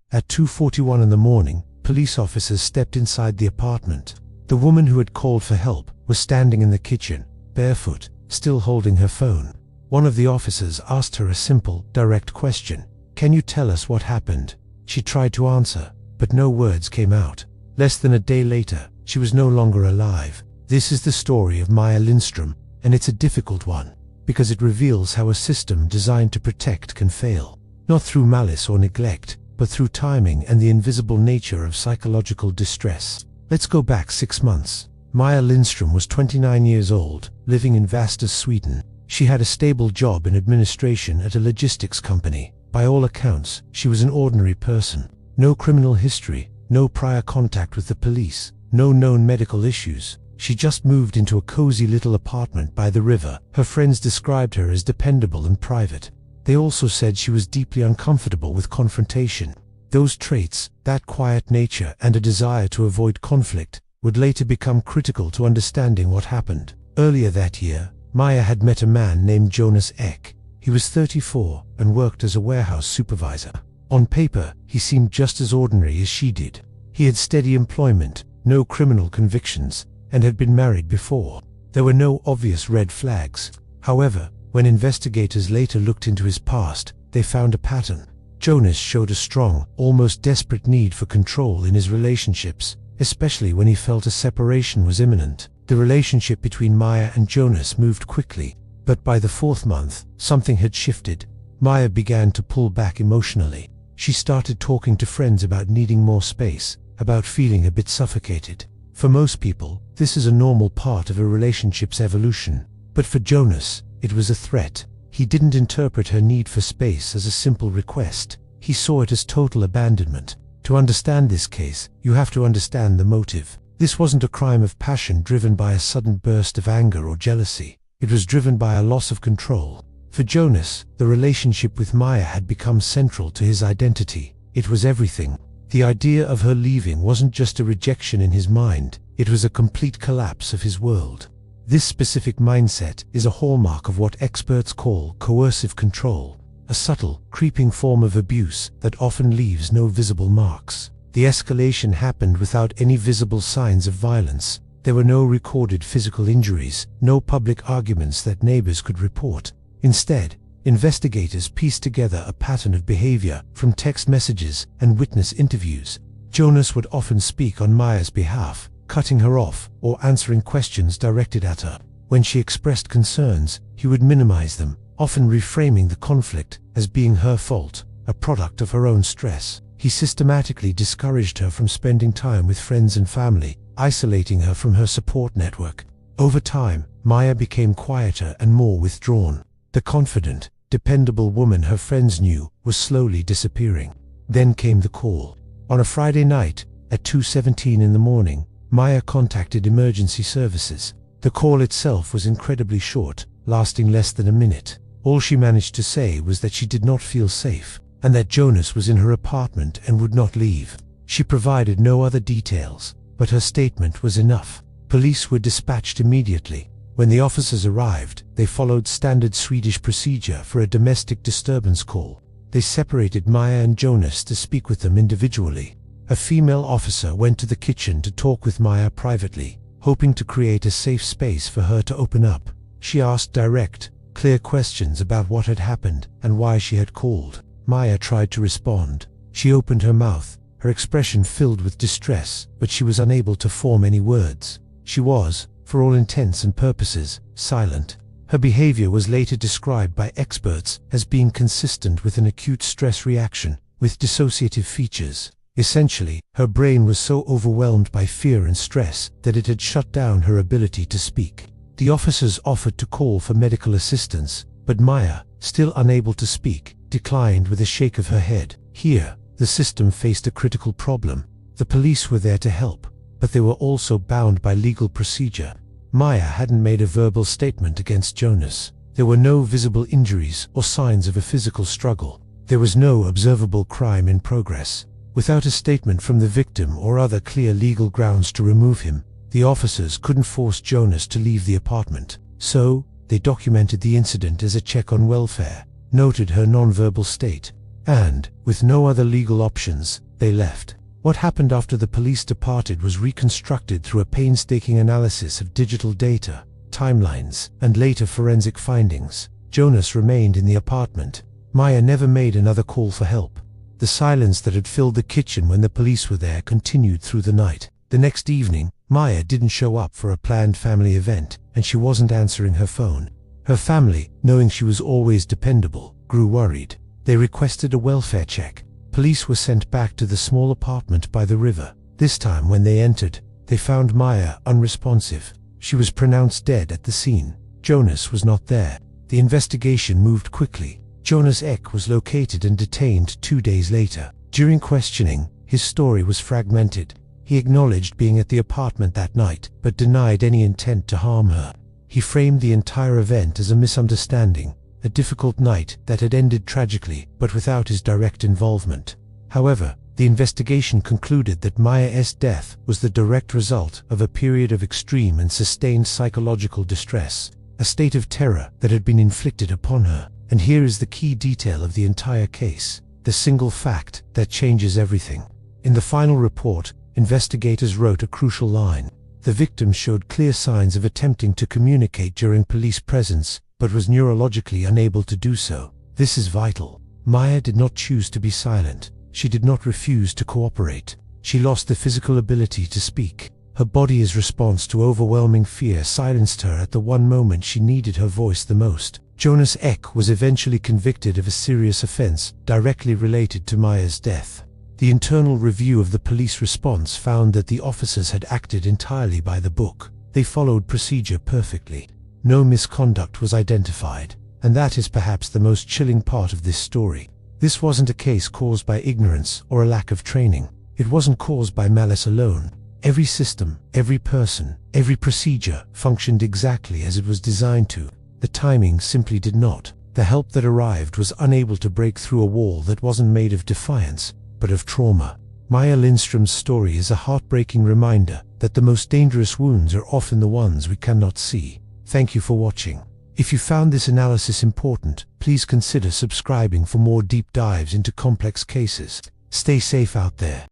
At 2:41 in the morning, police officers stepped inside the apartment. The woman who had called for help was standing in the kitchen, barefoot, still holding her phone. One of the officers asked her a simple, direct question. "Can you tell us what happened?" She tried to answer, but no words came out. Less than a day later, she was no longer alive. This is the story of Maya Lindström, and it's a difficult one, because it reveals how a system designed to protect can fail. Not through malice or neglect, but through timing and the invisible nature of psychological distress. Let's go back 6 months. Maya Lindström was 29 years old, living in Västerås, Sweden. She had a stable job in administration at a logistics company. By all accounts, she was an ordinary person. No criminal history, no prior contact with the police, no known medical issues. She just moved into a cozy little apartment by the river. Her friends described her as dependable and private. They also said she was deeply uncomfortable with confrontation. Those traits, that quiet nature and a desire to avoid conflict, would later become critical to understanding what happened. Earlier that year, Maya had met a man named Jonas Ek. He was 34 and worked as a warehouse supervisor. On paper, he seemed just as ordinary as she did. He had steady employment, no criminal convictions, and had been married before. There were no obvious red flags. However, when investigators later looked into his past, they found a pattern. Jonas showed a strong, almost desperate need for control in his relationships, especially when he felt a separation was imminent. The relationship between Maya and Jonas moved quickly, but by the 4th month, something had shifted. Maya began to pull back emotionally. She started talking to friends about needing more space, about feeling a bit suffocated. For most people, this is a normal part of a relationship's evolution. But for Jonas, it was a threat. He didn't interpret her need for space as a simple request. He saw it as total abandonment. To understand this case, you have to understand the motive. This wasn't a crime of passion driven by a sudden burst of anger or jealousy. It was driven by a loss of control. For Jonas, the relationship with Maya had become central to his identity. It was everything. The idea of her leaving wasn't just a rejection in his mind, it was a complete collapse of his world. This specific mindset is a hallmark of what experts call coercive control, a subtle, creeping form of abuse that often leaves no visible marks. The escalation happened without any visible signs of violence. There were no recorded physical injuries, no public arguments that neighbors could report. Instead, investigators pieced together a pattern of behavior from text messages and witness interviews. Jonas would often speak on Maya's behalf, cutting her off or answering questions directed at her. When she expressed concerns, he would minimize them, often reframing the conflict as being her fault, a product of her own stress. He systematically discouraged her from spending time with friends and family, isolating her from her support network. Over time, Maya became quieter and more withdrawn. The confident, dependable woman her friends knew was slowly disappearing. Then came the call. On a Friday night, at 2:17 in the morning, Maya contacted emergency services. The call itself was incredibly short, lasting less than a minute. All she managed to say was that she did not feel safe, and that Jonas was in her apartment and would not leave. She provided no other details, but her statement was enough. Police were dispatched immediately. When the officers arrived, they followed standard Swedish procedure for a domestic disturbance call. They separated Maya and Jonas to speak with them individually. A female officer went to the kitchen to talk with Maya privately, hoping to create a safe space for her to open up. She asked direct, clear questions about what had happened and why she had called. Maya tried to respond. She opened her mouth, her expression filled with distress, but she was unable to form any words. She was, for all intents and purposes, silent. Her behavior was later described by experts as being consistent with an acute stress reaction, with dissociative features. Essentially, her brain was so overwhelmed by fear and stress that it had shut down her ability to speak. The officers offered to call for medical assistance, but Maya, still unable to speak, declined with a shake of her head. Here, the system faced a critical problem. The police were there to help, but they were also bound by legal procedure. Maya hadn't made a verbal statement against Jonas. There were no visible injuries or signs of a physical struggle. There was no observable crime in progress. Without a statement from the victim or other clear legal grounds to remove him, the officers couldn't force Jonas to leave the apartment. So, they documented the incident as a check on welfare, noted her non-verbal state, and, with no other legal options, they left. What happened after the police departed was reconstructed through a painstaking analysis of digital data, timelines, and later forensic findings. Jonas remained in the apartment. Maya never made another call for help. The silence that had filled the kitchen when the police were there continued through the night. The next evening, Maya didn't show up for a planned family event, and she wasn't answering her phone. Her family, knowing she was always dependable, grew worried. They requested a welfare check. Police were sent back to the small apartment by the river. This time when they entered, they found Maya unresponsive. She was pronounced dead at the scene. Jonas was not there. The investigation moved quickly. Jonas Ek was located and detained 2 days later. During questioning, his story was fragmented. He acknowledged being at the apartment that night, but denied any intent to harm her. He framed the entire event as a misunderstanding, a difficult night that had ended tragically, but without his direct involvement. However, the investigation concluded that Maya's death was the direct result of a period of extreme and sustained psychological distress, a state of terror that had been inflicted upon her. And here is the key detail of the entire case, the single fact that changes everything. In the final report, investigators wrote a crucial line. The victim showed clear signs of attempting to communicate during police presence, but was neurologically unable to do so. This is vital. Maya did not choose to be silent. She did not refuse to cooperate. She lost the physical ability to speak. Her body's response to overwhelming fear silenced her at the one moment she needed her voice the most. Jonas Ek was eventually convicted of a serious offense directly related to Maya's death. The internal review of the police response found that the officers had acted entirely by the book. They followed procedure perfectly. No misconduct was identified, and that is perhaps the most chilling part of this story. This wasn't a case caused by ignorance or a lack of training. It wasn't caused by malice alone. Every system, every person, every procedure functioned exactly as it was designed to. The timing simply did not. The help that arrived was unable to break through a wall that wasn't made of defiance, but of trauma. Maya Lindström's story is a heartbreaking reminder that the most dangerous wounds are often the ones we cannot see. Thank you for watching. If you found this analysis important, please consider subscribing for more deep dives into complex cases. Stay safe out there.